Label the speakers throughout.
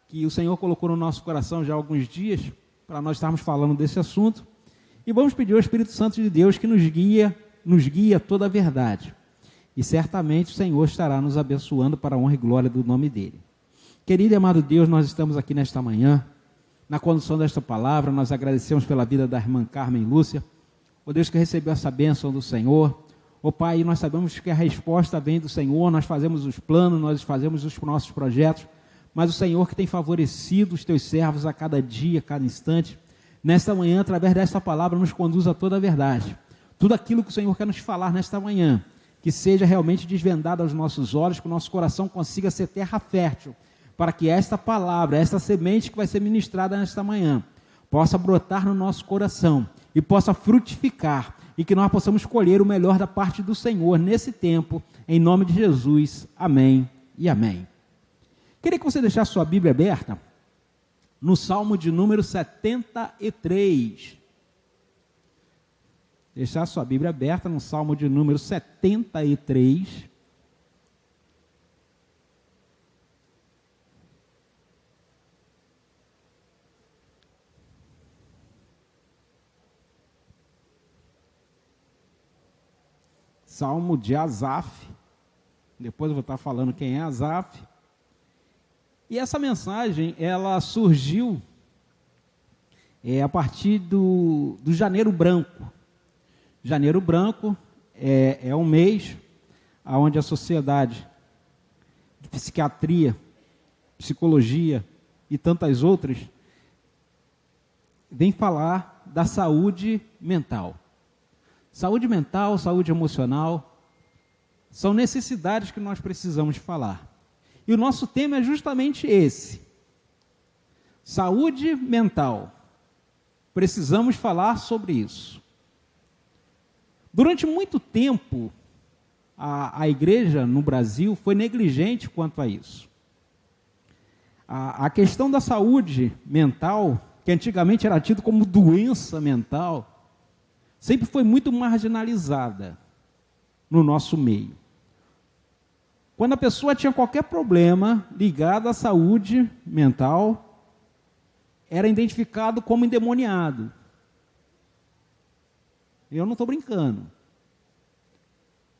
Speaker 1: que o Senhor colocou no nosso coração já há alguns dias, para nós estarmos falando desse assunto, e vamos pedir ao Espírito Santo de Deus que nos guie a toda a verdade, e certamente o Senhor estará nos abençoando para a honra e glória do nome dEle. Querido e amado Deus, nós estamos aqui nesta manhã, na condução desta palavra, nós agradecemos pela vida da irmã Carmen Lúcia, ó Deus que recebeu essa bênção do Senhor. Ó Pai, nós sabemos que a resposta vem do Senhor, nós fazemos os planos, nós fazemos os nossos projetos, mas o Senhor que tem favorecido os teus servos a cada dia, a cada instante, nesta manhã, através desta palavra, nos conduz a toda a verdade. Tudo aquilo que o Senhor quer nos falar nesta manhã, que seja realmente desvendado aos nossos olhos, que o nosso coração consiga ser terra fértil, para que esta palavra, esta semente que vai ser ministrada nesta manhã, possa brotar no nosso coração e possa frutificar, e que nós possamos colher o melhor da parte do Senhor nesse tempo, em nome de Jesus, amém e amém. Queria que você deixasse sua Bíblia aberta no Salmo de número 73. Deixar sua Bíblia aberta no Salmo de número 73. Salmo de Asaf, depois eu vou estar falando quem é Asaf, e essa mensagem, ela surgiu a partir do Janeiro Branco. Janeiro Branco é um mês onde a sociedade de psiquiatria, psicologia e tantas outras vem falar da saúde mental. Saúde mental, saúde emocional, são necessidades que nós precisamos falar. E o nosso tema é justamente esse. Saúde mental. Precisamos falar sobre isso. Durante muito tempo, a igreja no Brasil foi negligente quanto a isso. A questão da saúde mental, que antigamente era tido como doença mental, sempre foi muito marginalizada no nosso meio. Quando a pessoa tinha qualquer problema ligado à saúde mental, era identificado como endemoniado. Eu não estou brincando.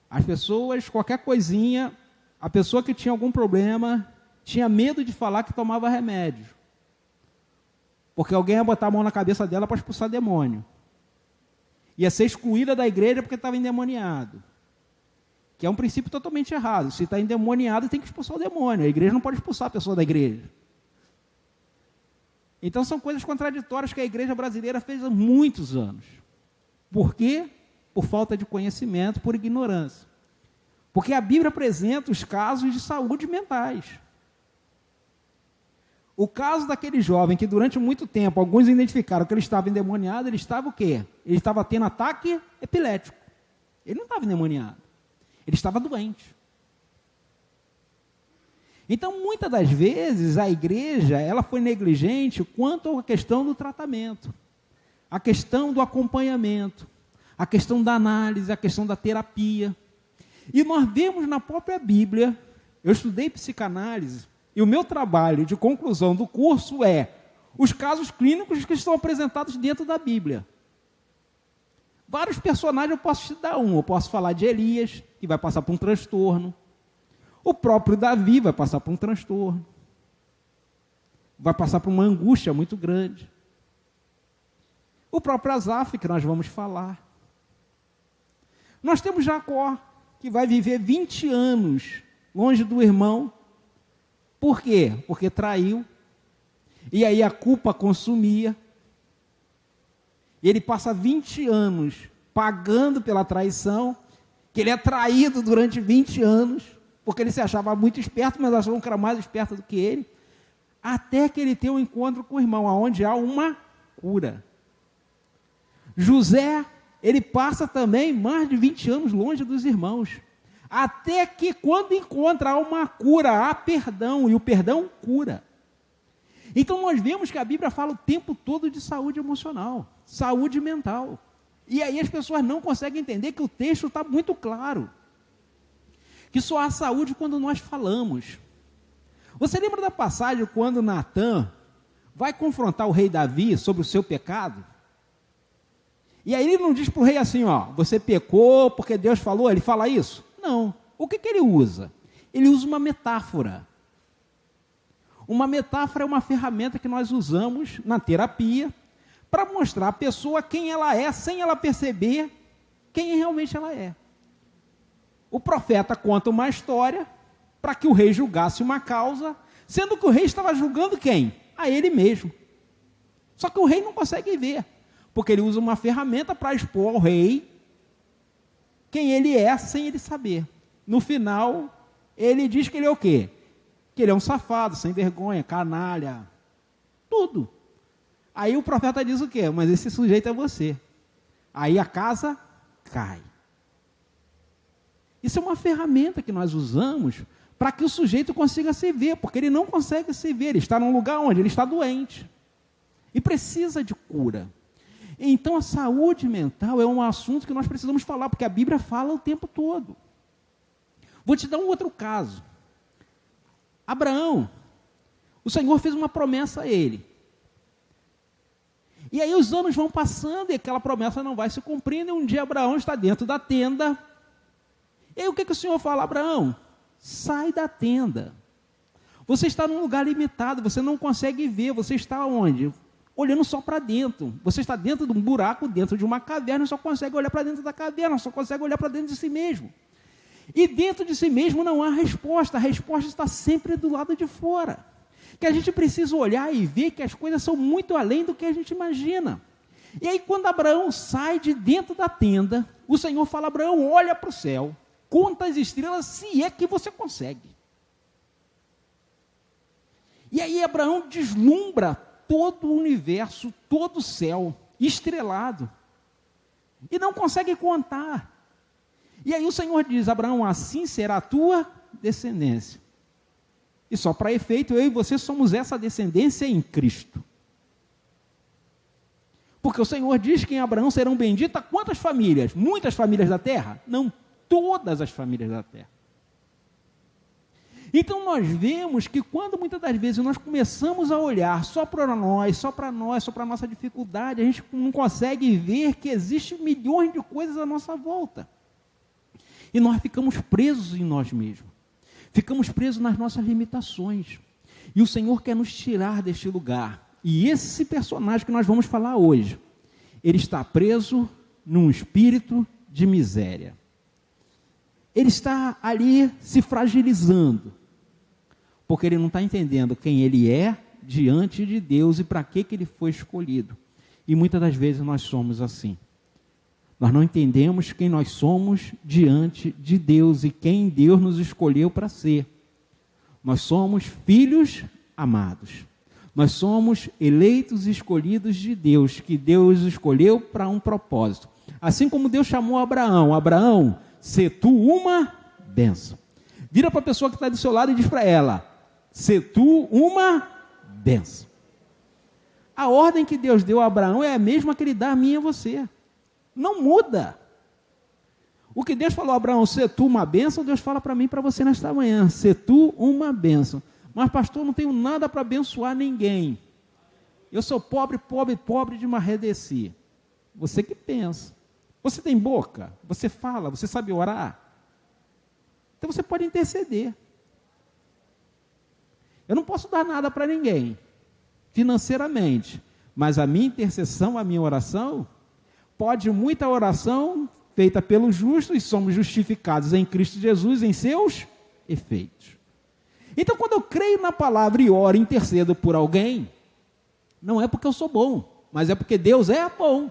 Speaker 1: As pessoas, qualquer coisinha, a pessoa que tinha algum problema, tinha medo de falar que tomava remédio. Porque alguém ia botar a mão na cabeça dela para expulsar demônio. Ia ser excluída da igreja porque estava endemoniado. Que é um princípio totalmente errado. Se está endemoniado, tem que expulsar o demônio. A igreja não pode expulsar a pessoa da igreja. Então são coisas contraditórias que a igreja brasileira fez há muitos anos. Por quê? Por falta de conhecimento, por ignorância. Porque a Bíblia apresenta os casos de saúde mentais. O caso daquele jovem que durante muito tempo, alguns identificaram que ele estava endemoniado, ele estava o quê? Ele estava tendo ataque epilético. Ele não estava endemoniado. Ele estava doente. Então, muitas das vezes, a igreja, ela foi negligente quanto à questão do tratamento, a questão do acompanhamento, a questão da análise, a questão da terapia. E nós vemos na própria Bíblia, eu estudei psicanálise, e o meu trabalho de conclusão do curso é os casos clínicos que estão apresentados dentro da Bíblia. Vários personagens eu posso te dar eu posso falar de Elias, que vai passar por um transtorno. O próprio Davi vai passar por um transtorno. Vai passar por uma angústia muito grande. O próprio Asaf, que nós vamos falar. Nós temos Jacó, que vai viver 20 anos longe do irmão. Por quê? Porque traiu. E aí a culpa consumia. E ele passa 20 anos pagando pela traição, que ele é traído durante 20 anos, porque ele se achava muito esperto, mas achava que era mais esperto do que ele, até que ele tem um encontro com o irmão, onde há uma cura. José, ele passa também mais de 20 anos longe dos irmãos, até que quando encontra uma cura, há perdão, e o perdão cura. Então nós vemos que a Bíblia fala o tempo todo de saúde emocional, saúde mental. E aí as pessoas não conseguem entender que o texto está muito claro. Que só há saúde quando nós falamos. Você lembra da passagem quando Natã vai confrontar o rei Davi sobre o seu pecado? E aí ele não diz para o rei assim, ó, você pecou porque Deus falou, ele fala isso? Não. O que ele usa? Ele usa uma metáfora. Uma metáfora é uma ferramenta que nós usamos na terapia para mostrar à pessoa quem ela é, sem ela perceber quem realmente ela é. O profeta conta uma história para que o rei julgasse uma causa, sendo que o rei estava julgando quem? A ele mesmo. Só que o rei não consegue ver, porque ele usa uma ferramenta para expor ao rei quem ele é, sem ele saber. No final, ele diz que ele é o quê? Que ele é um safado, sem vergonha, canalha, tudo. Aí o profeta diz o quê? Mas esse sujeito é você. Aí a casa cai. Isso é uma ferramenta que nós usamos para que o sujeito consiga se ver, porque ele não consegue se ver, ele está num lugar onde ele está doente e precisa de cura. Então a saúde mental é um assunto que nós precisamos falar, porque a Bíblia fala o tempo todo. Vou te dar um outro caso. Abraão, o Senhor fez uma promessa a ele. E aí os anos vão passando e aquela promessa não vai se cumprindo, e um dia Abraão está dentro da tenda. E aí o que o Senhor fala? Abraão, sai da tenda. Você está num lugar limitado, você não consegue ver, você está onde? Olhando só para dentro. Você está dentro de um buraco, dentro de uma caverna, só consegue olhar para dentro da caverna, só consegue olhar para dentro de si mesmo. E dentro de si mesmo não há resposta, a resposta está sempre do lado de fora. Que a gente precisa olhar e ver que as coisas são muito além do que a gente imagina. E aí quando Abraão sai de dentro da tenda, o Senhor fala, Abraão, olha para o céu, conta as estrelas, se é que você consegue. E aí Abraão deslumbra todo o universo, todo o céu, estrelado, e não consegue contar. E aí o Senhor diz, Abraão, assim será a tua descendência. E só para efeito, eu e você somos essa descendência em Cristo. Porque o Senhor diz que em Abraão serão benditas quantas famílias? Muitas famílias da terra? Não, todas as famílias da terra. Então nós vemos que quando muitas das vezes nós começamos a olhar só para nós, só para a nossa dificuldade, a gente não consegue ver que existem milhões de coisas à nossa volta. E nós ficamos presos em nós mesmos. Ficamos presos nas nossas limitações. E o Senhor quer nos tirar deste lugar. E esse personagem que nós vamos falar hoje, ele está preso num espírito de miséria. Ele está ali se fragilizando, porque ele não está entendendo quem ele é diante de Deus e para que ele foi escolhido. E muitas das vezes nós somos assim. Nós não entendemos quem nós somos diante de Deus e quem Deus nos escolheu para ser. Nós somos filhos amados. Nós somos eleitos e escolhidos de Deus, que Deus escolheu para um propósito. Assim como Deus chamou Abraão, Abraão, sê tu uma bênção. Vira para a pessoa que está do seu lado e diz para ela, sê tu uma bênção. A ordem que Deus deu a Abraão é a mesma que ele dá a mim e a você. Não muda. O que Deus falou a Abraão, sê tu uma bênção, Deus fala para mim e para você nesta manhã, sê tu uma bênção. Mas pastor, não tenho nada para abençoar ninguém. Eu sou pobre, pobre, pobre de Marredeci. Você que pensa. Você tem boca? Você fala? Você sabe orar? Então você pode interceder. Eu não posso dar nada para ninguém, financeiramente, mas a minha intercessão, a minha oração, pode muita oração feita pelos justos, e somos justificados em Cristo Jesus, em seus efeitos. Então, quando eu creio na palavra e oro e intercedo por alguém, não é porque eu sou bom, mas é porque Deus é bom.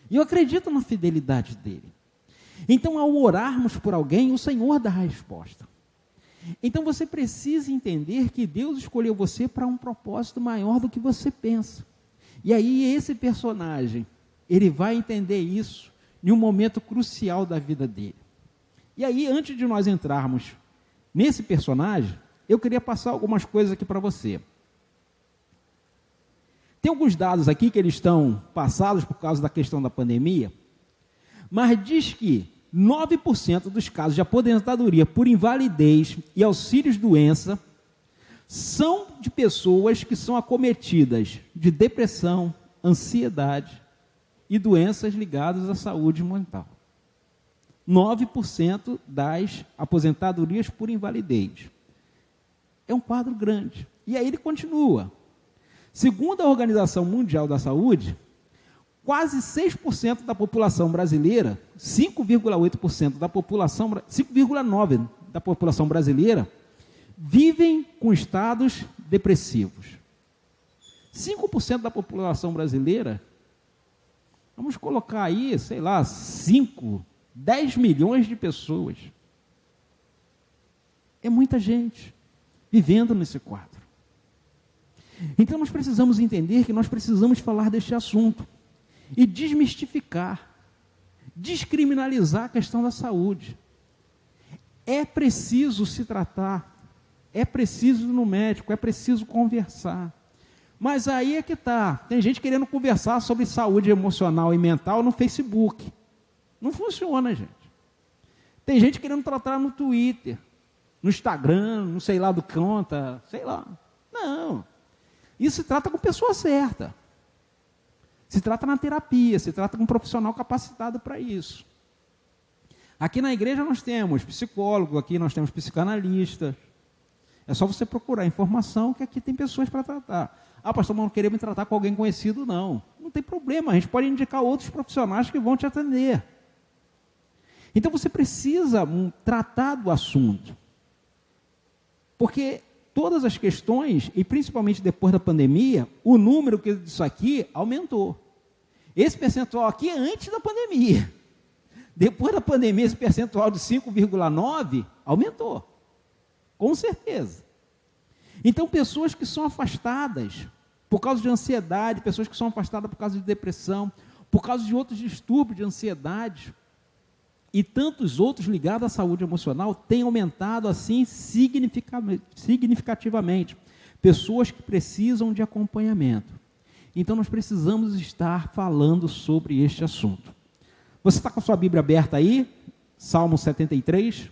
Speaker 1: E eu acredito na fidelidade dele. Então, ao orarmos por alguém, o Senhor dá a resposta. Então, você precisa entender que Deus escolheu você para um propósito maior do que você pensa. E aí, esse personagem, ele vai entender isso em um momento crucial da vida dele. E aí, antes de nós entrarmos nesse personagem, eu queria passar algumas coisas aqui para você. Tem alguns dados aqui que eles estão passados por causa da questão da pandemia, mas diz que 9% dos casos de aposentadoria por invalidez e auxílios-doença são de pessoas que são acometidas de depressão, ansiedade e doenças ligadas à saúde mental. 9% das aposentadorias por invalidez. É um quadro grande. E aí ele continua. Segundo a Organização Mundial da Saúde, quase 6% da população brasileira, 5,8% da população, 5,9% da população brasileira vivem com estados depressivos. 5% da população brasileira, vamos colocar aí, sei lá, 10 milhões de pessoas. É muita gente vivendo nesse quadro. Então nós precisamos entender que nós precisamos falar deste assunto e desmistificar, descriminalizar a questão da saúde. É preciso se tratar, é preciso ir no médico, é preciso conversar. Mas aí é que está, tem gente querendo conversar sobre saúde emocional e mental no Facebook. Não funciona, gente. Tem gente querendo tratar no Twitter, no Instagram, não sei lá do conta, sei lá. Não. Isso se trata com pessoa certa. Se trata na terapia, se trata com um profissional capacitado para isso. Aqui na igreja nós temos psicólogo, aqui nós temos psicanalista. É só você procurar informação que aqui tem pessoas para tratar. Ah, pastor, mas não queria me tratar com alguém conhecido, não. Não tem problema, a gente pode indicar outros profissionais que vão te atender. Então você precisa tratar do assunto. Porque todas as questões, e principalmente depois da pandemia, o número disso aqui aumentou. Esse percentual aqui é antes da pandemia. Depois da pandemia, esse percentual de 5,9% aumentou. Com certeza. Então, pessoas que são afastadas por causa de ansiedade, pessoas que são afastadas por causa de depressão, por causa de outros distúrbios de ansiedade, e tantos outros ligados à saúde emocional, têm aumentado assim significativamente. Pessoas que precisam de acompanhamento. Então nós precisamos estar falando sobre este assunto. Você está com a sua Bíblia aberta aí? Salmo 73.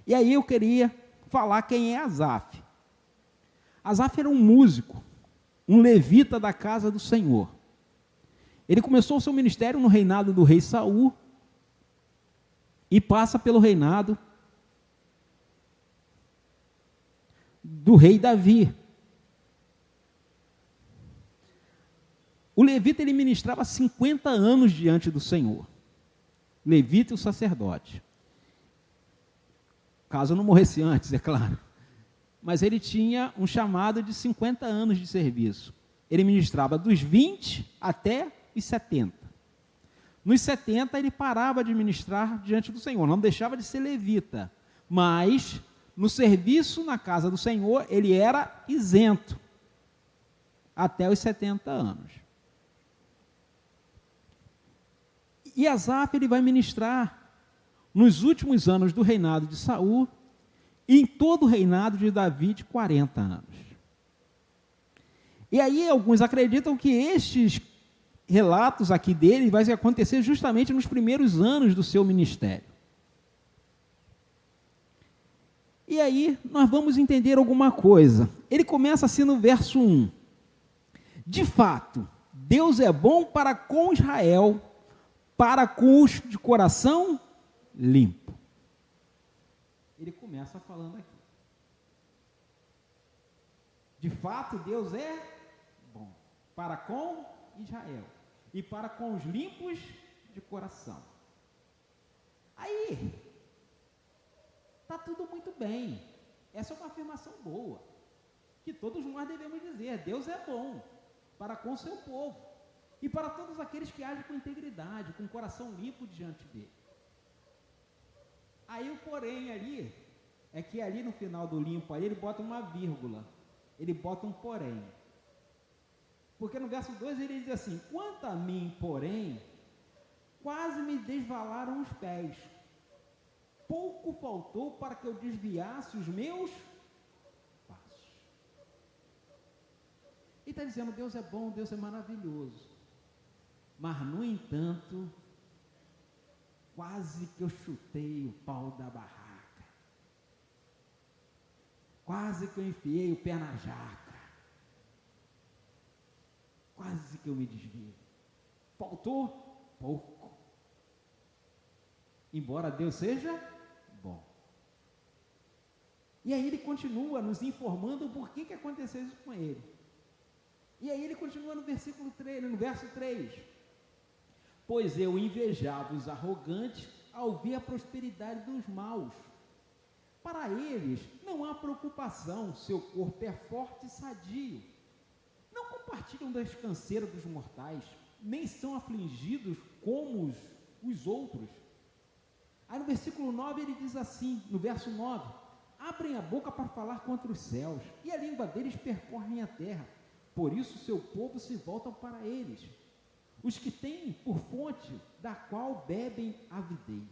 Speaker 1: E aí eu queria falar quem é Asaf. Asaf era um músico, um levita da casa do Senhor. Ele começou o seu ministério no reinado do rei Saul, e passa pelo reinado do rei Davi. O levita, ele ministrava 50 anos diante do Senhor. Levita e o sacerdote. Caso não morresse antes, é claro. Mas ele tinha um chamado de 50 anos de serviço. Ele ministrava dos 20 até os 70. Nos 70, ele parava de ministrar diante do Senhor, não deixava de ser levita, mas no serviço na casa do Senhor, ele era isento, até os 70 anos. E Asaf, ele vai ministrar nos últimos anos do reinado de Saul, e em todo o reinado de Davi, de 40 anos. E aí, alguns acreditam que estes relatos aqui dele vai acontecer justamente nos primeiros anos do seu ministério. E aí nós vamos entender alguma coisa. Ele começa assim no verso 1. De fato, Deus é bom para com Israel, para com os de coração limpo. Ele começa falando aqui. De fato, Deus é bom para com Israel e para com os limpos de coração. Aí, está tudo muito bem. Essa é uma afirmação boa, que todos nós devemos dizer. Deus é bom para com o seu povo e para todos aqueles que agem com integridade, com o coração limpo diante dele. Aí o porém ali, é que ali no final do limpo, aí ele bota uma vírgula, ele bota um porém. Porque no verso 2 ele diz assim: quanto a mim, porém, quase me desvalaram os pés. Pouco faltou para que eu desviasse os meus passos. Ele está dizendo: Deus é bom, Deus é maravilhoso. Mas, no entanto, quase que eu chutei o pau da barraca, quase que eu enfiei o pé na jaca, quase que eu me desviei. Faltou pouco, embora Deus seja bom. E aí ele continua nos informando o porquê que aconteceu isso com ele. E aí ele continua no versículo 3, no verso 3. Pois eu invejava os arrogantes ao ver a prosperidade dos maus. Para eles não há preocupação, seu corpo é forte e sadio. Não compartilham das canseiras dos mortais, nem são afligidos como os outros. Aí no versículo 9 ele diz assim, no verso 9: abrem a boca para falar contra os céus, e a língua deles percorrem a terra. Por isso seu povo se volta para eles, os que têm por fonte da qual bebem avidez.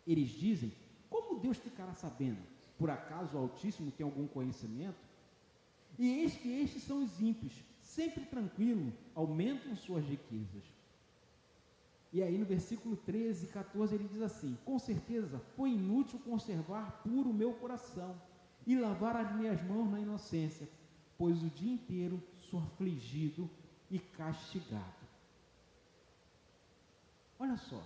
Speaker 1: Eles dizem: como Deus ficará sabendo? Por acaso o Altíssimo tem algum conhecimento? E eis que estes são os ímpios, sempre tranquilos, aumentam suas riquezas. E aí no versículo 13 e 14 ele diz assim: com certeza foi inútil conservar puro o meu coração e lavar as minhas mãos na inocência, pois o dia inteiro sou afligido e castigado. Olha só,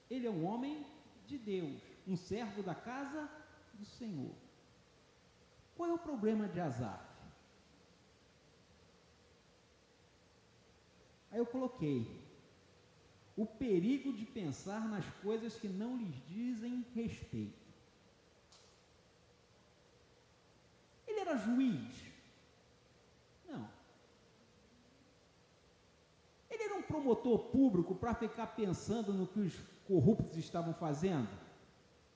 Speaker 1: ele é um homem de Deus, um servo da casa do Senhor. Qual é o problema de Asaf? Aí eu coloquei: o perigo de pensar nas coisas que não lhes dizem respeito. Ele era juiz? Não. Ele era um promotor público para ficar pensando no que os corruptos estavam fazendo?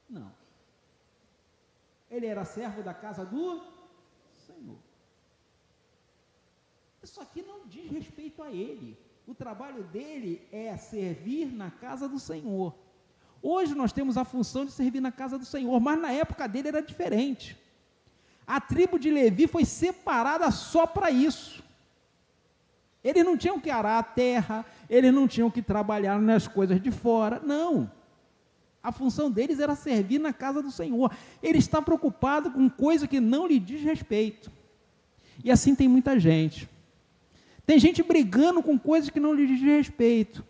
Speaker 1: Não. Ele era servo da casa do Senhor. Isso aqui não diz respeito a ele. O trabalho dele é servir na casa do Senhor. Hoje nós temos a função de servir na casa do Senhor, mas na época dele era diferente. A tribo de Levi foi separada só para isso. Eles não tinham que arar a terra, eles não tinham que trabalhar nas coisas de fora, não. A função deles era servir na casa do Senhor. Ele está preocupado com coisa que não lhe diz respeito. E assim tem muita gente. Tem gente brigando com coisas que não lhe diz respeito.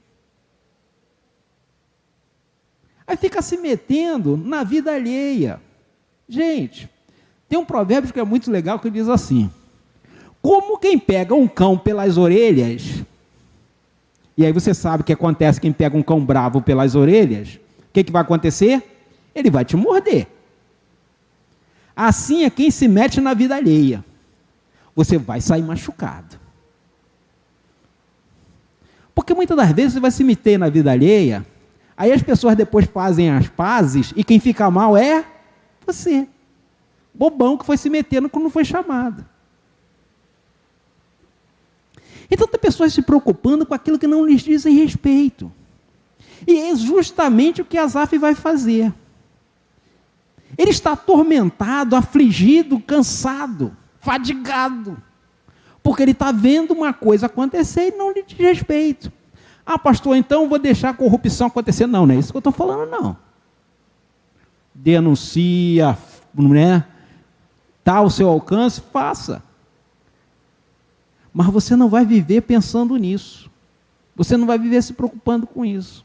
Speaker 1: Aí fica se metendo na vida alheia. Gente, tem um provérbio que é muito legal que diz assim: como quem pega um cão pelas orelhas, e aí você sabe o que acontece quem pega um cão bravo pelas orelhas, o que vai acontecer? Ele vai te morder. Assim é quem se mete na vida alheia. Você vai sair machucado. Porque muitas das vezes você vai se meter na vida alheia, aí as pessoas depois fazem as pazes, e quem fica mal é você. Bobão que foi se metendo quando não foi chamado. Então tem pessoas se preocupando com aquilo que não lhes dizem respeito. E é justamente o que Asaf vai fazer. Ele está atormentado, afligido, cansado, fadigado, porque ele está vendo uma coisa acontecer e não lhe diz respeito. Ah, pastor, então vou deixar a corrupção acontecer. Não, não é isso que eu estou falando, não. Denuncia, né? Está ao seu alcance, faça. Mas você não vai viver pensando nisso. Você não vai viver se preocupando com isso.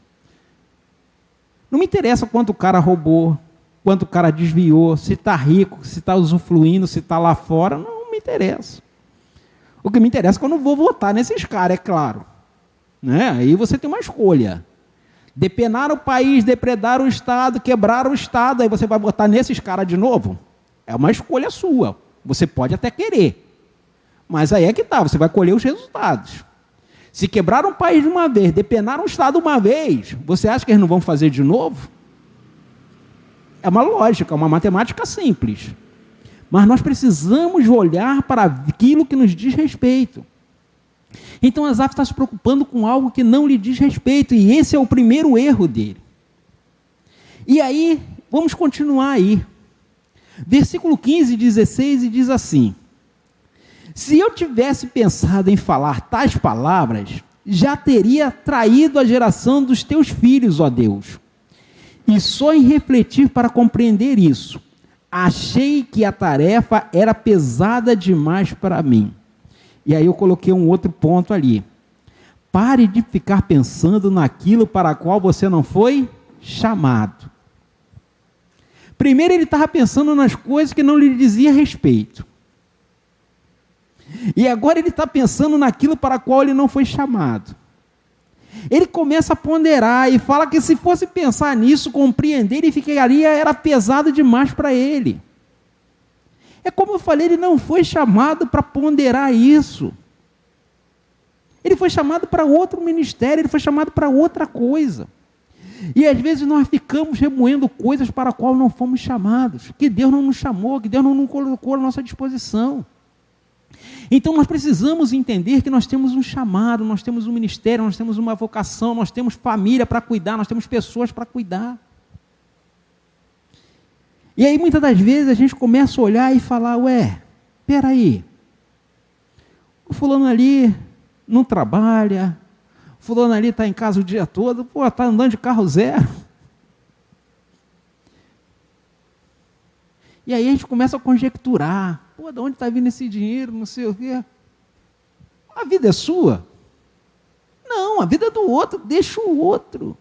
Speaker 1: Não me interessa quanto o cara roubou, quanto o cara desviou, se está rico, se está usufruindo, se está lá fora, não me interessa. O que me interessa é que eu não vou votar nesses caras, é claro. Né? Aí você tem uma escolha. Depenar o país, depredar o Estado, quebrar o Estado, aí você vai votar nesses caras de novo? É uma escolha sua. Você pode até querer. Mas aí é que está, você vai colher os resultados. Se quebrar um país de uma vez, depenar um Estado uma vez, você acha que eles não vão fazer de novo? É uma lógica, é uma matemática simples. Mas nós precisamos olhar para aquilo que nos diz respeito. Então Asaf está se preocupando com algo que não lhe diz respeito, e esse é o primeiro erro dele. E aí, vamos continuar aí. Versículo 15, 16, e diz assim: se eu tivesse pensado em falar tais palavras, já teria traído a geração dos teus filhos, ó Deus. E só em refletir para compreender isso, achei que a tarefa era pesada demais para mim. E aí eu coloquei um outro ponto ali. Pare de ficar pensando naquilo para qual você não foi chamado. Primeiro ele estava pensando nas coisas que não lhe dizia respeito. E agora ele está pensando naquilo para qual ele não foi chamado. Ele começa a ponderar e fala que se fosse pensar nisso, compreender, ele ficaria, era pesado demais para ele. É como eu falei, ele não foi chamado para ponderar isso. Ele foi chamado para outro ministério, ele foi chamado para outra coisa. E às vezes nós ficamos remoendo coisas para as quais não fomos chamados, que Deus não nos chamou, que Deus não nos colocou à nossa disposição. Então nós precisamos entender que nós temos um chamado, nós temos um ministério, nós temos uma vocação, nós temos família para cuidar, nós temos pessoas para cuidar. E aí muitas das vezes a gente começa a olhar e falar, peraí, o fulano ali não trabalha, o fulano ali está em casa o dia todo, está andando de carro zero. E aí a gente começa a conjecturar, de onde está vindo esse dinheiro, não sei o quê. A vida é sua? Não, a vida é do outro, deixa o outro.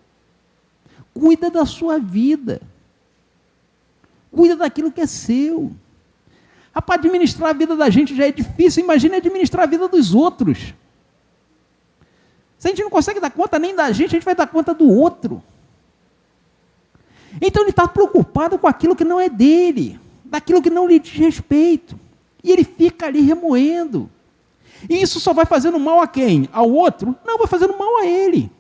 Speaker 1: Cuida da sua vida. Cuida daquilo que é seu. Rapaz, administrar a vida da gente já é difícil, imagina administrar a vida dos outros. Se a gente não consegue dar conta nem da gente vai dar conta do outro. Então ele está preocupado com aquilo que não é dele, daquilo que não lhe diz respeito. E ele fica ali remoendo. E isso só vai fazendo mal a quem? Ao outro? Não, vai fazendo mal a ele.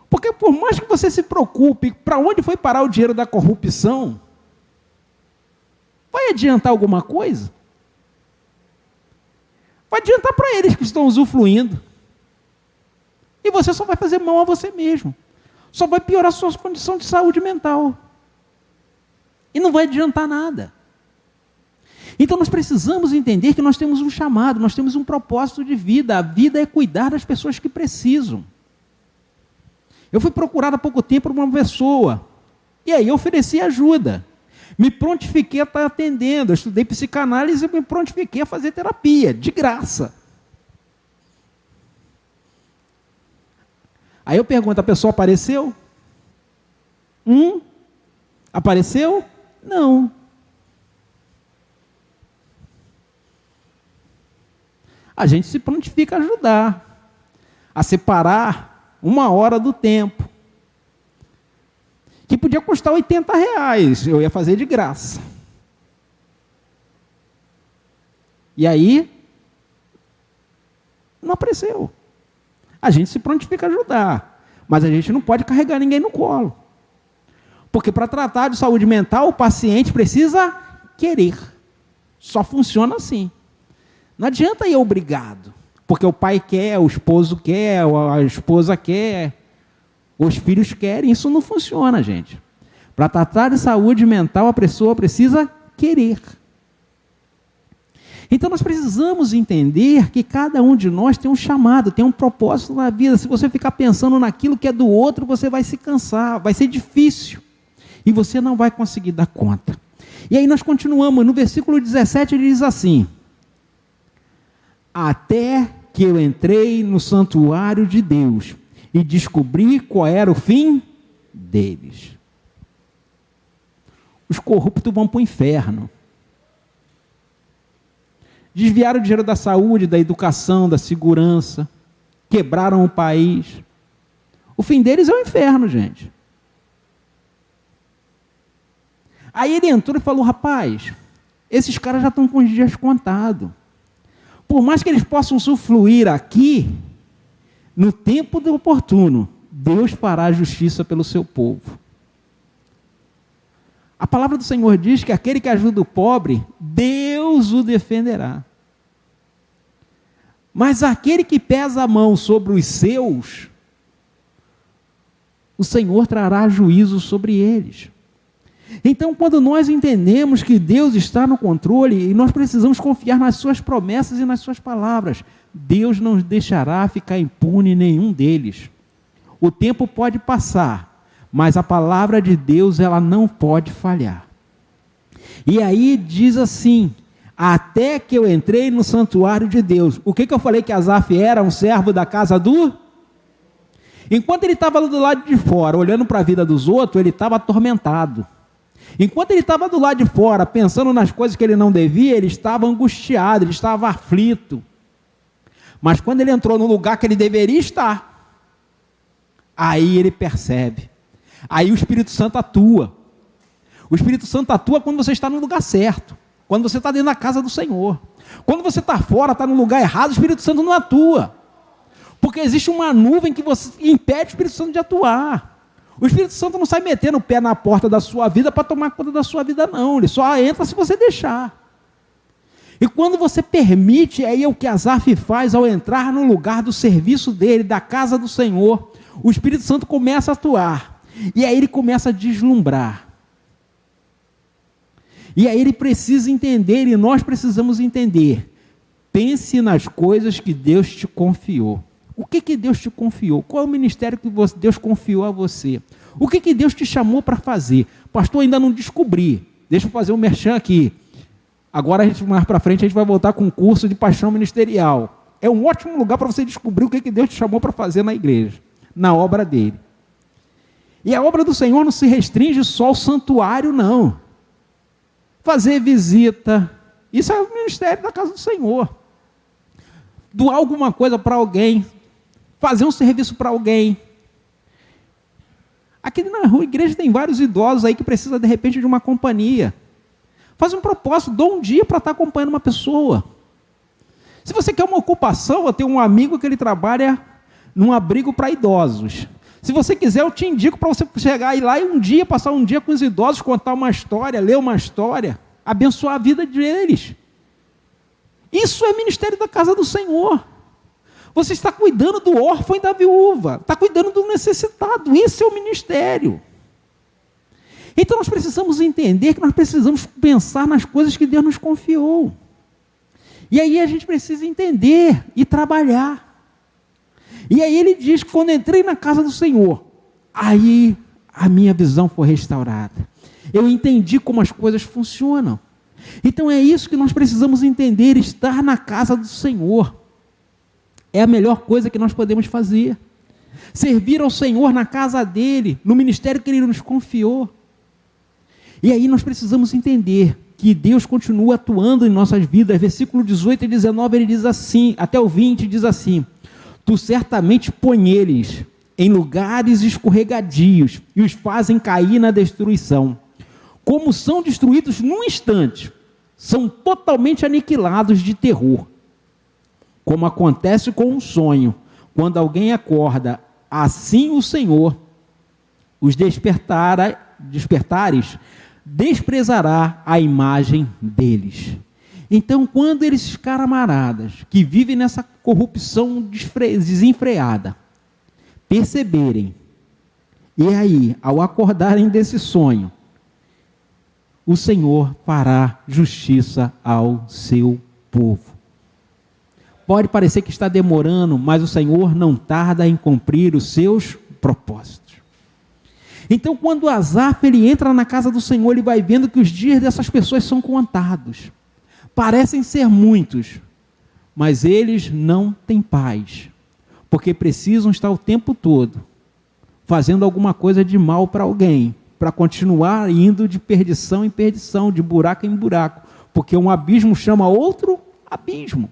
Speaker 1: Porque por mais que você se preocupe para onde foi parar o dinheiro da corrupção, vai adiantar alguma coisa? Vai adiantar para eles que estão usufruindo. E você só vai fazer mal a você mesmo. Só vai piorar a sua condição de saúde mental. E não vai adiantar nada. Então nós precisamos entender que nós temos um chamado, nós temos um propósito de vida. A vida é cuidar das pessoas que precisam. Eu fui procurado há pouco tempo por uma pessoa, e aí eu ofereci ajuda. Me prontifiquei a estar atendendo, eu estudei psicanálise e me prontifiquei a fazer terapia, de graça. Aí eu pergunto, a pessoa apareceu? Apareceu? Não. A gente se prontifica a ajudar, a separar 1 hora do tempo, que podia custar R$80, eu ia fazer de graça. E aí, não apareceu. A gente se prontifica a ajudar, mas a gente não pode carregar ninguém no colo. Porque para tratar de saúde mental, o paciente precisa querer. Só funciona assim. Não adianta ir obrigado, porque o pai quer, o esposo quer, a esposa quer, os filhos querem, isso não funciona, gente. Para tratar de saúde mental, a pessoa precisa querer. Então nós precisamos entender que cada um de nós tem um chamado, tem um propósito na vida. Se você ficar pensando naquilo que é do outro, você vai se cansar, vai ser difícil, e você não vai conseguir dar conta. E aí nós continuamos, no versículo 17 ele diz assim: até que eu entrei no santuário de Deus e descobri qual era o fim deles. Os corruptos vão para o inferno. Desviaram o dinheiro da saúde, da educação, da segurança, quebraram o país. O fim deles é o inferno, gente. Aí ele entrou e falou, rapaz, esses caras já estão com os dias contados. Por mais que eles possam usufruir aqui, no tempo do oportuno, Deus fará justiça pelo seu povo. A palavra do Senhor diz que aquele que ajuda o pobre, Deus o defenderá. Mas aquele que pesa a mão sobre os seus, o Senhor trará juízo sobre eles. Então, quando nós entendemos que Deus está no controle, e nós precisamos confiar nas suas promessas e nas suas palavras, Deus não deixará ficar impune nenhum deles. O tempo pode passar, mas a palavra de Deus, ela não pode falhar. E aí diz assim: até que eu entrei no santuário de Deus. O que eu falei que Asaf era? Um servo da casa do... Enquanto ele estava do lado de fora, olhando para a vida dos outros, ele estava atormentado. Enquanto ele estava do lado de fora, pensando nas coisas que ele não devia, ele estava angustiado, ele estava aflito. Mas quando ele entrou no lugar que ele deveria estar, aí ele percebe. Aí o Espírito Santo atua. O Espírito Santo atua quando você está no lugar certo. Quando você está dentro da casa do Senhor. Quando você está fora, está no lugar errado, o Espírito Santo não atua. Porque existe uma nuvem que você impede o Espírito Santo de atuar. O Espírito Santo não sai metendo o pé na porta da sua vida para tomar conta da sua vida, não. Ele só entra se você deixar. E quando você permite, aí é o que Asaf faz ao entrar no lugar do serviço dele, da casa do Senhor. O Espírito Santo começa a atuar. E aí ele começa a deslumbrar. E aí ele precisa entender, e nós precisamos entender. Pense nas coisas que Deus te confiou. O que Deus te confiou? Qual é o ministério que Deus confiou a você? O que Deus te chamou para fazer? Pastor, ainda não descobri. Deixa eu fazer um merchan aqui. Agora, mais para frente, a gente vai voltar com um curso de paixão ministerial. É um ótimo lugar para você descobrir o que Deus te chamou para fazer na igreja, na obra dele. E a obra do Senhor não se restringe só ao santuário, não. Fazer visita, isso é o ministério da casa do Senhor. Doar alguma coisa para alguém, fazer um serviço para alguém. Aqui na rua, igreja, tem vários idosos aí que precisam, de repente, de uma companhia. Faz um propósito, dou um dia para estar acompanhando uma pessoa. Se você quer uma ocupação, eu tenho um amigo que ele trabalha num abrigo para idosos. Se você quiser, eu te indico para você chegar aí lá e um dia, passar um dia com os idosos, contar uma história, ler uma história, abençoar a vida deles. Isso é ministério da casa do Senhor. Você está cuidando do órfão e da viúva, está cuidando do necessitado, isso é o ministério. Então nós precisamos entender que nós precisamos pensar nas coisas que Deus nos confiou. E aí a gente precisa entender e trabalhar. E aí ele diz que quando entrei na casa do Senhor, aí a minha visão foi restaurada. Eu entendi como as coisas funcionam. Então é isso que nós precisamos entender, estar na casa do Senhor. É a melhor coisa que nós podemos fazer. Servir ao Senhor na casa dele, no ministério que ele nos confiou. E aí nós precisamos entender que Deus continua atuando em nossas vidas. Versículo 18 e 19, ele diz assim, até o 20 diz assim: tu certamente põe eles em lugares escorregadios e os fazem cair na destruição. Como são destruídos num instante, são totalmente aniquilados de terror. Como acontece com um sonho, quando alguém acorda, assim o Senhor os despertares desprezará a imagem deles. Então, quando esses camaradas que vivem nessa corrupção desenfreada perceberem, e aí, ao acordarem desse sonho, o Senhor fará justiça ao seu povo. Pode parecer que está demorando, mas o Senhor não tarda em cumprir os seus propósitos. Então, quando Asaf ele entra na casa do Senhor, ele vai vendo que os dias dessas pessoas são contados. Parecem ser muitos, mas eles não têm paz, porque precisam estar o tempo todo fazendo alguma coisa de mal para alguém, para continuar indo de perdição em perdição, de buraco em buraco, porque um abismo chama outro abismo.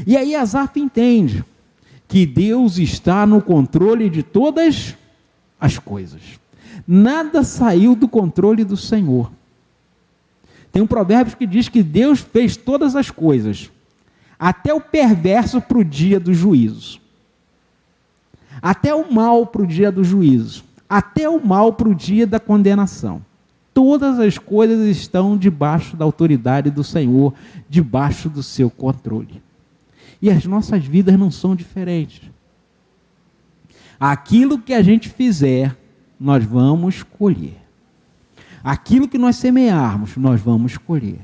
Speaker 1: E aí Asaf entende que Deus está no controle de todas as coisas. Nada saiu do controle do Senhor. Tem um provérbio que diz que Deus fez todas as coisas, até o perverso para o dia do juízo. Até o mal para o dia do juízo. Até o mal para o dia da condenação. Todas as coisas estão debaixo da autoridade do Senhor, debaixo do seu controle. E as nossas vidas não são diferentes. Aquilo que a gente fizer, nós vamos colher. Aquilo que nós semearmos, nós vamos colher.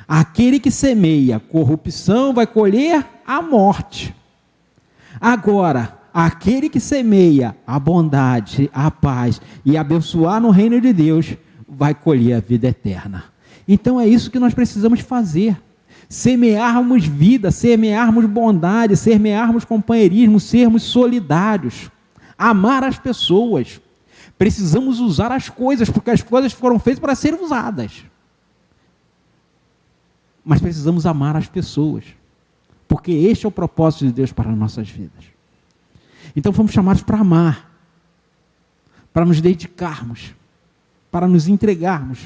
Speaker 1: Aquele que semeia corrupção vai colher a morte. Agora, aquele que semeia a bondade, a paz e abençoar no reino de Deus, vai colher a vida eterna. Então é isso que nós precisamos fazer. Semearmos vida, semearmos bondade, semearmos companheirismo, sermos solidários, amar as pessoas. Precisamos usar as coisas, porque as coisas foram feitas para serem usadas. Mas precisamos amar as pessoas, porque este é o propósito de Deus para as nossas vidas. Então fomos chamados para amar, para nos dedicarmos, para nos entregarmos.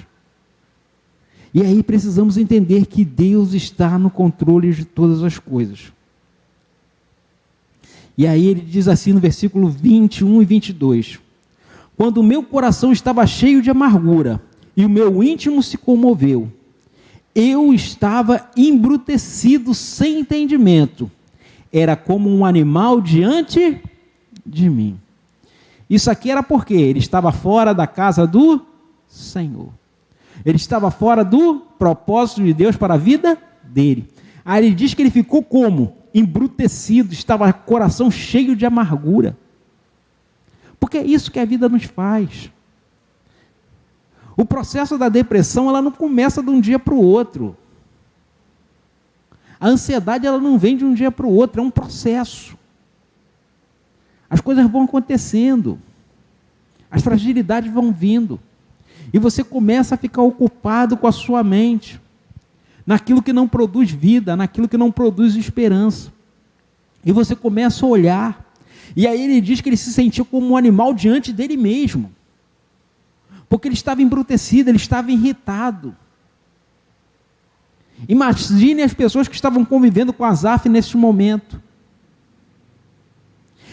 Speaker 1: E aí precisamos entender que Deus está no controle de todas as coisas. E aí ele diz assim no versículo 21 e 22. Quando o meu coração estava cheio de amargura e o meu íntimo se comoveu, eu estava embrutecido sem entendimento. Era como um animal diante de mim. Isso aqui era porque ele estava fora da casa do Senhor. Ele estava fora do propósito de Deus para a vida dele. Aí ele diz que ele ficou como? Embrutecido, estava com o coração cheio de amargura. Porque é isso que a vida nos faz. O processo da depressão, ela não começa de um dia para o outro. A ansiedade, ela não vem de um dia para o outro, é um processo. As coisas vão acontecendo. As fragilidades vão vindo. E você começa a ficar ocupado com a sua mente, naquilo que não produz vida, naquilo que não produz esperança. E você começa a olhar. E aí ele diz que ele se sentiu como um animal diante dele mesmo. Porque ele estava embrutecido, ele estava irritado. Imagine as pessoas que estavam convivendo com Asaf nesse momento.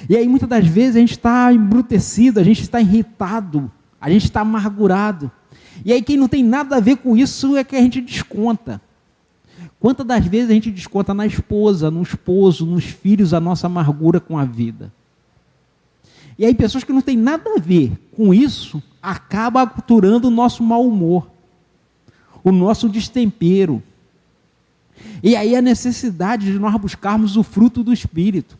Speaker 1: E aí muitas das vezes a gente está embrutecido, a gente está irritado, a gente está amargurado. E aí quem não tem nada a ver com isso é que a gente desconta. Quantas das vezes a gente desconta na esposa, no esposo, nos filhos, a nossa amargura com a vida. E aí pessoas que não têm nada a ver com isso, acabam aculturando o nosso mau humor, o nosso destempero. E aí a necessidade de nós buscarmos o fruto do Espírito.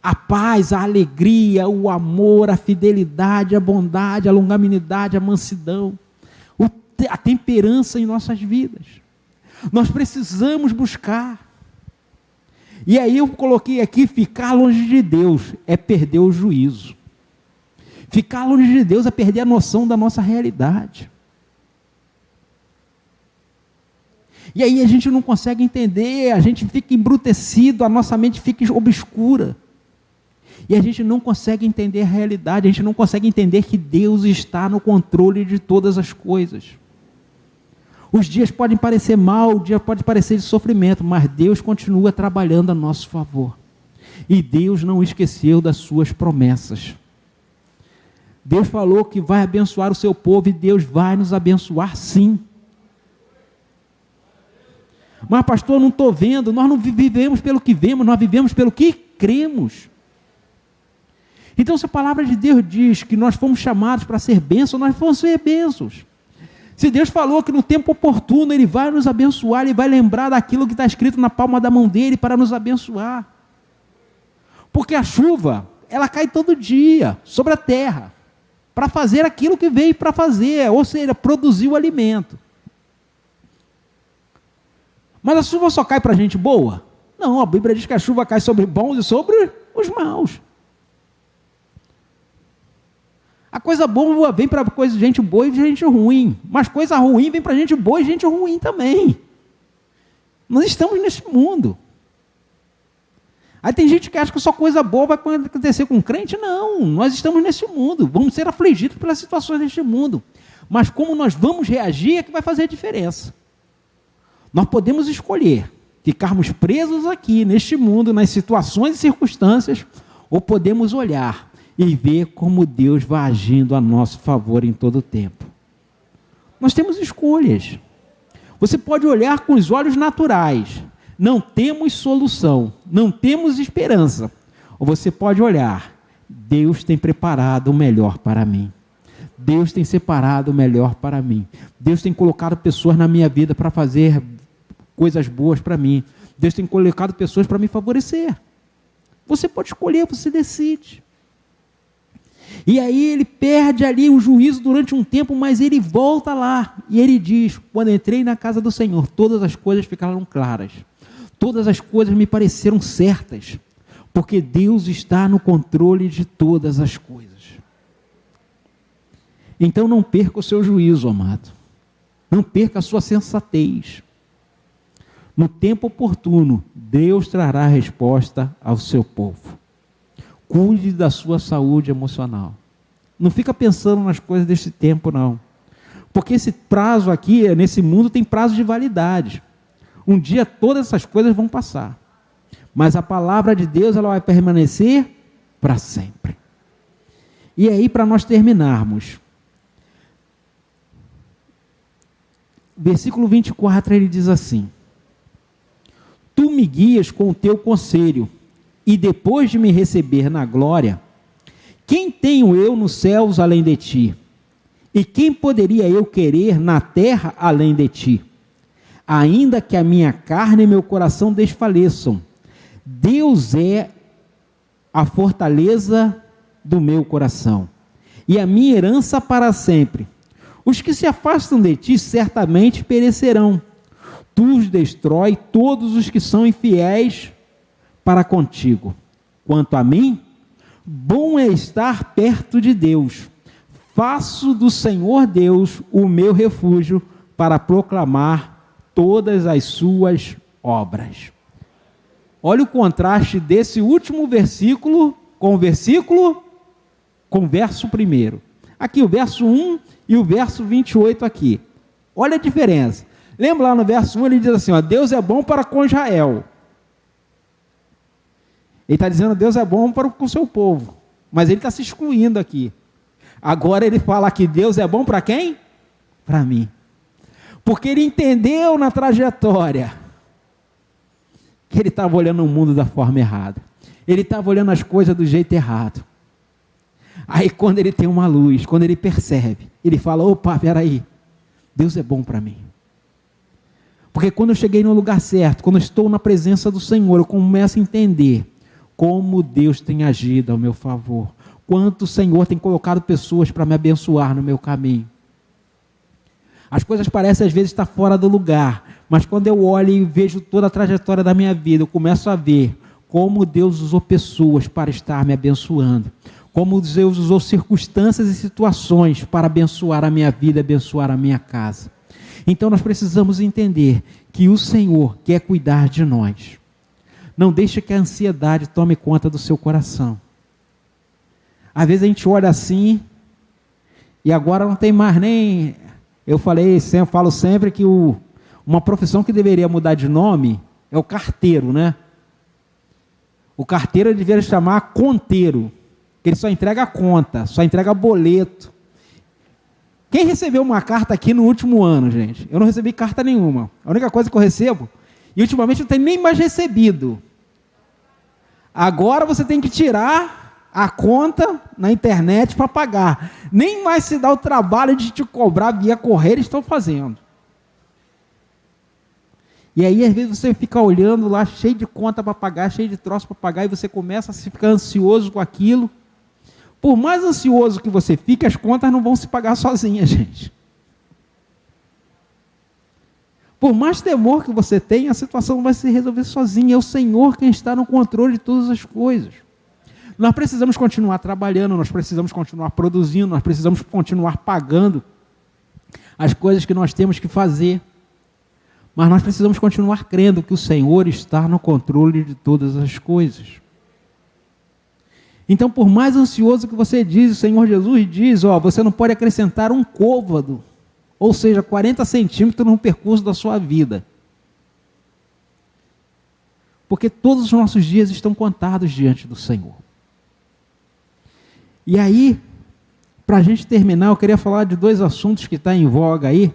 Speaker 1: A paz, a alegria, o amor, a fidelidade, a bondade, a longanimidade, a mansidão, a temperança em nossas vidas. Nós precisamos buscar. E aí eu coloquei aqui, ficar longe de Deus é perder o juízo. Ficar longe de Deus é perder a noção da nossa realidade. E aí a gente não consegue entender, a gente fica embrutecido, a nossa mente fica obscura. E a gente não consegue entender a realidade, a gente não consegue entender que Deus está no controle de todas as coisas. Os dias podem parecer mal, o dia pode parecer de sofrimento, mas Deus continua trabalhando a nosso favor. E Deus não esqueceu das suas promessas. Deus falou que vai abençoar o seu povo e Deus vai nos abençoar sim. Mas pastor, eu não estou vendo, nós não vivemos pelo que vemos, nós vivemos pelo que cremos. Então se a palavra de Deus diz que nós fomos chamados para ser bênçãos, nós vamos ser bênçãos. Se Deus falou que no tempo oportuno Ele vai nos abençoar, Ele vai lembrar daquilo que está escrito na palma da mão dEle para nos abençoar. Porque a chuva, ela cai todo dia sobre a terra, para fazer aquilo que veio para fazer, ou seja, produzir o alimento. Mas a chuva só cai para gente boa? Não, a Bíblia diz que a chuva cai sobre bons e sobre os maus. A coisa boa vem para gente boa e gente ruim, mas coisa ruim vem para gente boa e gente ruim também. Nós estamos nesse mundo. Aí tem gente que acha que só coisa boa vai acontecer com crente. Não, nós estamos nesse mundo, vamos ser afligidos pelas situações deste mundo. Mas como nós vamos reagir é que vai fazer a diferença. Nós podemos escolher ficarmos presos aqui, neste mundo, nas situações e circunstâncias, ou podemos olhar e ver como Deus vai agindo a nosso favor em todo o tempo. Nós temos escolhas. Você pode olhar com os olhos naturais, não temos solução, não temos esperança. Ou você pode olhar, Deus tem preparado o melhor para mim. Deus tem separado o melhor para mim. Deus tem colocado pessoas na minha vida para fazer coisas boas para mim. Deus tem colocado pessoas para me favorecer. Você pode escolher, você decide. E aí ele perde ali o juízo durante um tempo, mas ele volta lá. E ele diz, quando entrei na casa do Senhor, todas as coisas ficaram claras. Todas as coisas me pareceram certas. Porque Deus está no controle de todas as coisas. Então não perca o seu juízo, amado. Não perca a sua sensatez. No tempo oportuno, Deus trará a resposta ao seu povo. Cuide da sua saúde emocional. Não fica pensando nas coisas desse tempo, não. Porque esse prazo aqui, nesse mundo, tem prazo de validade. Um dia todas essas coisas vão passar. Mas a palavra de Deus, ela vai permanecer para sempre. E aí, para nós terminarmos, versículo 24, ele diz assim: Tu me guias com o teu conselho, e depois de me receber na glória, quem tenho eu nos céus além de ti? E quem poderia eu querer na terra além de ti? Ainda que a minha carne e meu coração desfaleçam, Deus é a fortaleza do meu coração, e a minha herança para sempre. Os que se afastam de ti certamente perecerão. Tu os destrói todos os que são infiéis para contigo. Quanto a mim, bom é estar perto de Deus. Faço do Senhor Deus o meu refúgio para proclamar todas as suas obras. Olha o contraste desse último versículo com o verso primeiro. Aqui o verso 1 e o verso 28 aqui. Olha a diferença. Lembra lá no verso 1, ele diz assim, ó, Deus é bom para com Israel. Ele está dizendo, Deus é bom para com o seu povo. Mas ele está se excluindo aqui. Agora ele fala que Deus é bom para quem? Para mim. Porque ele entendeu na trajetória que ele estava olhando o mundo da forma errada. Ele estava olhando as coisas do jeito errado. Aí quando ele tem uma luz, quando ele percebe, ele fala, opa, peraí, Deus é bom para mim. Porque quando eu cheguei no lugar certo, quando eu estou na presença do Senhor, eu começo a entender como Deus tem agido ao meu favor. Quanto o Senhor tem colocado pessoas para me abençoar no meu caminho. As coisas parecem às vezes estar fora do lugar, mas quando eu olho e vejo toda a trajetória da minha vida, eu começo a ver como Deus usou pessoas para estar me abençoando. Como Deus usou circunstâncias e situações para abençoar a minha vida, abençoar a minha casa. Então nós precisamos entender que o Senhor quer cuidar de nós. Não deixe que a ansiedade tome conta do seu coração. Às vezes a gente olha assim, e agora não tem mais nem... Eu falo sempre que uma profissão que deveria mudar de nome é o carteiro, né? O carteiro deveria chamar conteiro, que ele só entrega conta, só entrega boleto. Quem recebeu uma carta aqui no último ano, gente? Eu não recebi carta nenhuma. A única coisa que eu recebo, e ultimamente não tenho nem mais recebido. Agora você tem que tirar a conta na internet para pagar. Nem mais se dá o trabalho de te cobrar via correio, eles estão fazendo. E aí, às vezes, você fica olhando lá, cheio de conta para pagar, cheio de troço para pagar, e você começa a ficar ansioso com aquilo. Por mais ansioso que você fique, as contas não vão se pagar sozinhas, gente. Por mais temor que você tenha, a situação não vai se resolver sozinha. É o Senhor quem está no controle de todas as coisas. Nós precisamos continuar trabalhando, nós precisamos continuar produzindo, nós precisamos continuar pagando as coisas que nós temos que fazer. Mas nós precisamos continuar crendo que o Senhor está no controle de todas as coisas. Então, por mais ansioso que você diz, o Senhor Jesus diz, você não pode acrescentar um côvado, ou seja, 40 centímetros no percurso da sua vida. Porque todos os nossos dias estão contados diante do Senhor. E aí, para a gente terminar, eu queria falar de dois assuntos que estão em voga aí.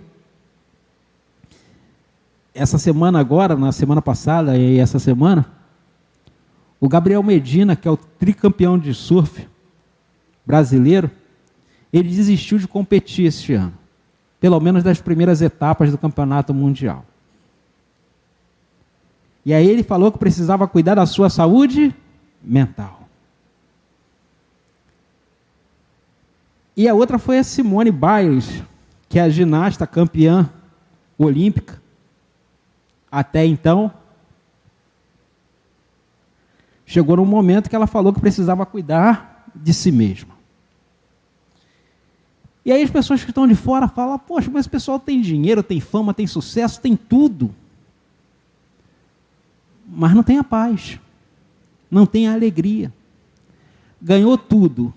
Speaker 1: Essa semana agora, na semana passada e essa semana, o Gabriel Medina, que é o tricampeão de surf brasileiro, ele desistiu de competir esse ano, pelo menos das primeiras etapas do campeonato mundial. E aí ele falou que precisava cuidar da sua saúde mental. E a outra foi a Simone Biles, que é a ginasta campeã olímpica. Até então, chegou num momento que ela falou que precisava cuidar de si mesma. E aí as pessoas que estão de fora falam, poxa, mas o pessoal tem dinheiro, tem fama, tem sucesso, tem tudo. Mas não tem a paz, não tem a alegria. Ganhou tudo,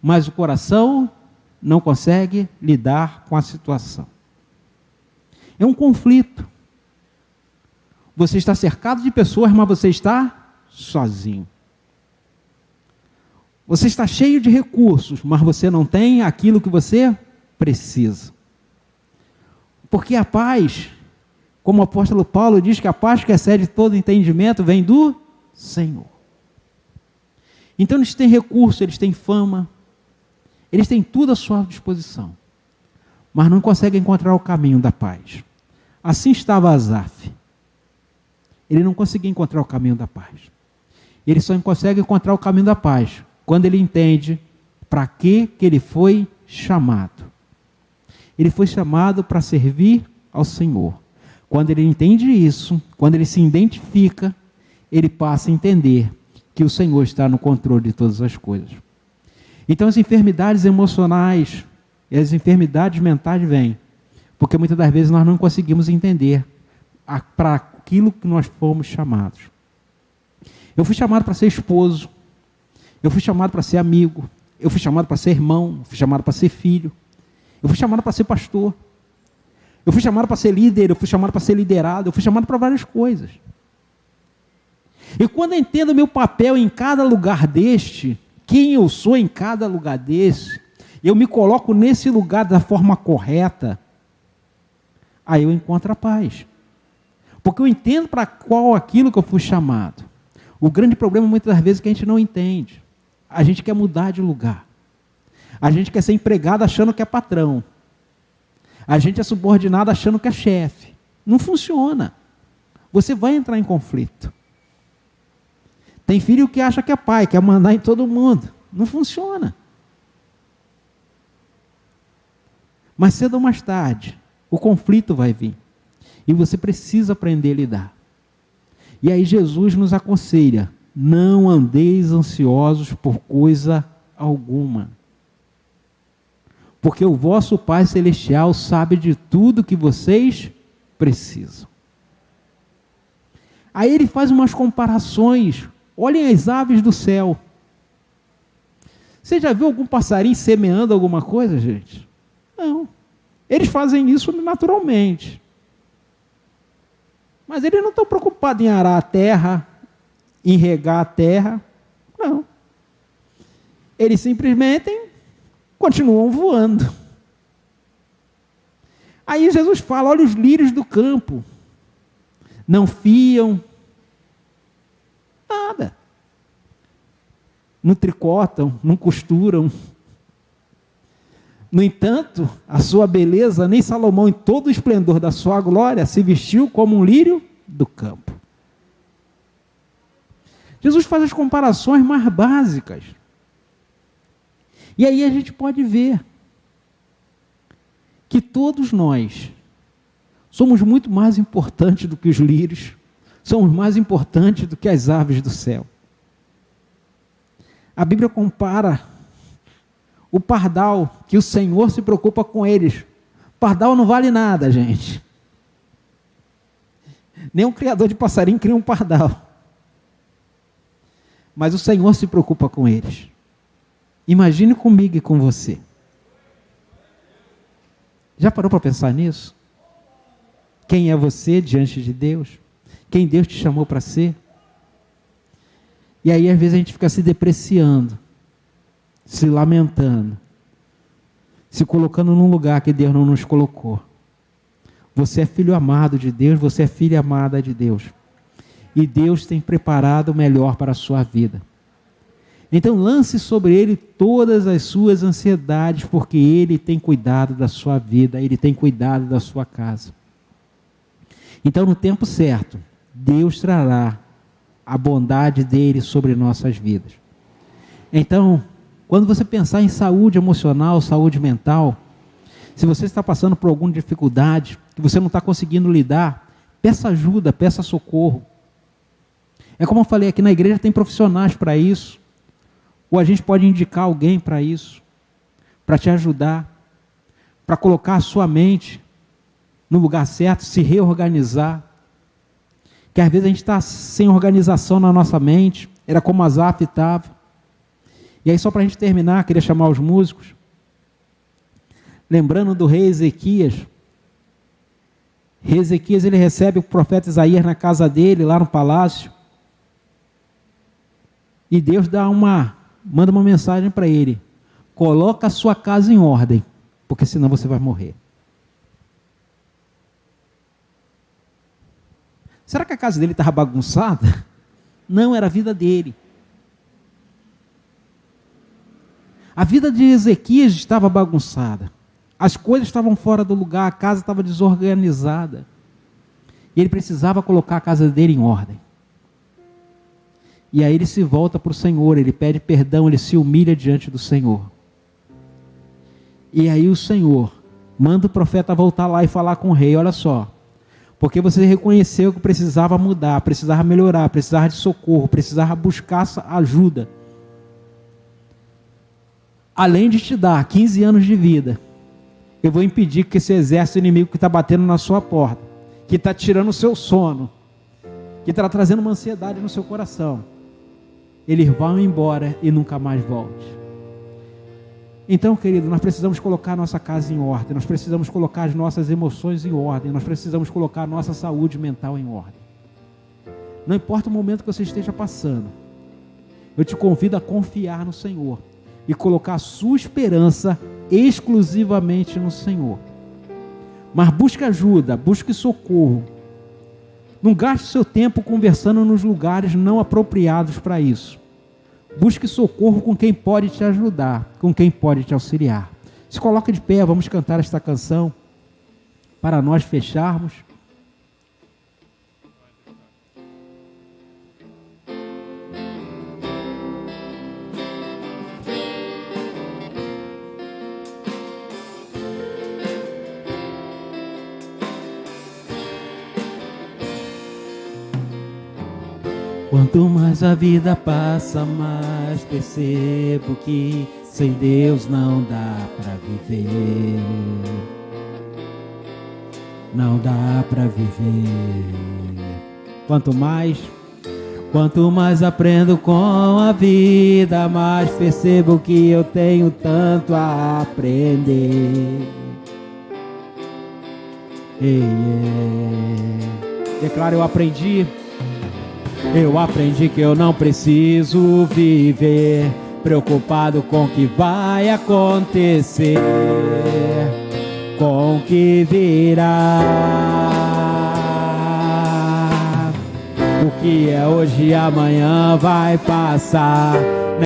Speaker 1: mas o coração não consegue lidar com a situação. É um conflito. Você está cercado de pessoas, mas você está sozinho. Você está cheio de recursos, mas você não tem aquilo que você precisa. Porque a paz, como o apóstolo Paulo diz, que a paz que excede todo entendimento vem do Senhor. Então eles têm recursos, eles têm fama, eles têm tudo à sua disposição, mas não conseguem encontrar o caminho da paz. Assim estava Asaf. Ele não conseguia encontrar o caminho da paz. Ele só consegue encontrar o caminho da paz quando ele entende para que ele foi chamado. Ele foi chamado para servir ao Senhor. Quando ele entende isso, quando ele se identifica, ele passa a entender que o Senhor está no controle de todas as coisas. Então as enfermidades emocionais e as enfermidades mentais vêm, porque muitas das vezes nós não conseguimos entender para aquilo que nós fomos chamados. Eu fui chamado para ser esposo, eu fui chamado para ser amigo, eu fui chamado para ser irmão, eu fui chamado para ser filho, eu fui chamado para ser pastor, eu fui chamado para ser líder, eu fui chamado para ser liderado, eu fui chamado para várias coisas. E quando eu entendo o meu papel em cada lugar deste, quem eu sou em cada lugar desse, eu me coloco nesse lugar da forma correta, aí eu encontro a paz. Porque eu entendo para qual aquilo que eu fui chamado. O grande problema muitas das vezes é que a gente não entende. A gente quer mudar de lugar. A gente quer ser empregado achando que é patrão. A gente é subordinado achando que é chefe. Não funciona. Você vai entrar em conflito. Tem filho que acha que é pai, quer mandar em todo mundo. Não funciona. Mas cedo ou mais tarde, o conflito vai vir. E você precisa aprender a lidar. E aí Jesus nos aconselha, não andeis ansiosos por coisa alguma. Porque o vosso Pai Celestial sabe de tudo que vocês precisam. Aí ele faz umas comparações. Olhem as aves do céu. Você já viu algum passarinho semeando alguma coisa, gente? Não. Eles fazem isso naturalmente. Mas eles não estão preocupados em arar a terra, em regar a terra. Não. Eles simplesmente continuam voando. Aí Jesus fala, olha os lírios do campo. Não fiam. Nada. Não tricotam, não costuram. No entanto, a sua beleza, nem Salomão, em todo o esplendor da sua glória, se vestiu como um lírio do campo. Jesus faz as comparações mais básicas. E aí a gente pode ver que todos nós somos muito mais importantes do que os lírios, somos mais importantes do que as aves do céu. A Bíblia compara o pardal, que o Senhor se preocupa com eles. Pardal não vale nada, gente. Nem um criador de passarinho cria um pardal. Mas o Senhor se preocupa com eles. Imagine comigo e com você. Já parou para pensar nisso? Quem é você diante de Deus? Quem Deus te chamou para ser? E aí às vezes a gente fica se depreciando, se lamentando, se colocando num lugar que Deus não nos colocou. Você é filho amado de Deus, você é filha amada de Deus. E Deus tem preparado o melhor para a sua vida. Então lance sobre Ele todas as suas ansiedades, porque Ele tem cuidado da sua vida, Ele tem cuidado da sua casa. Então no tempo certo, Deus trará a bondade dEle sobre nossas vidas. Então, quando você pensar em saúde emocional, saúde mental, se você está passando por alguma dificuldade, que você não está conseguindo lidar, peça ajuda, peça socorro. É como eu falei, aqui na igreja tem profissionais para isso, ou a gente pode indicar alguém para isso, para te ajudar, para colocar a sua mente no lugar certo, se reorganizar. Que às vezes a gente está sem organização na nossa mente, era como Asaf estava. E aí só para a gente terminar, queria chamar os músicos, lembrando do rei Ezequias. Rei Ezequias, ele recebe o profeta Isaías na casa dele, lá no palácio, e Deus manda uma mensagem para ele: coloca a sua casa em ordem, porque senão você vai morrer. Será que a casa dele estava bagunçada? Não, era a vida dele. A vida de Ezequias estava bagunçada. As coisas estavam fora do lugar, a casa estava desorganizada. E ele precisava colocar a casa dele em ordem. E aí ele se volta para o Senhor, ele pede perdão, ele se humilha diante do Senhor. E aí o Senhor manda o profeta voltar lá e falar com o rei: olha só, porque você reconheceu que precisava mudar, precisava melhorar, precisava de socorro, precisava buscar ajuda. Além de te dar 15 anos de vida, eu vou impedir que esse exército inimigo que está batendo na sua porta, que está tirando o seu sono, que está trazendo uma ansiedade no seu coração, eles vão embora e nunca mais volte. Então, querido, nós precisamos colocar a nossa casa em ordem, nós precisamos colocar as nossas emoções em ordem, nós precisamos colocar a nossa saúde mental em ordem. Não importa o momento que você esteja passando, eu te convido a confiar no Senhor e colocar a sua esperança exclusivamente no Senhor. Mas busque ajuda, busque socorro. Não gaste seu tempo conversando nos lugares não apropriados para isso. Busque socorro com quem pode te ajudar, com quem pode te auxiliar. Se coloque de pé, vamos cantar esta canção para nós fecharmos. Quanto mais a vida passa, mais percebo que sem Deus não dá para viver. Não dá para viver. Quanto mais aprendo com a vida, mais percebo que eu tenho tanto a aprender. Declaro: eu aprendi que eu não preciso viver preocupado com o que vai acontecer, com o que virá. O que é hoje e amanhã vai passar.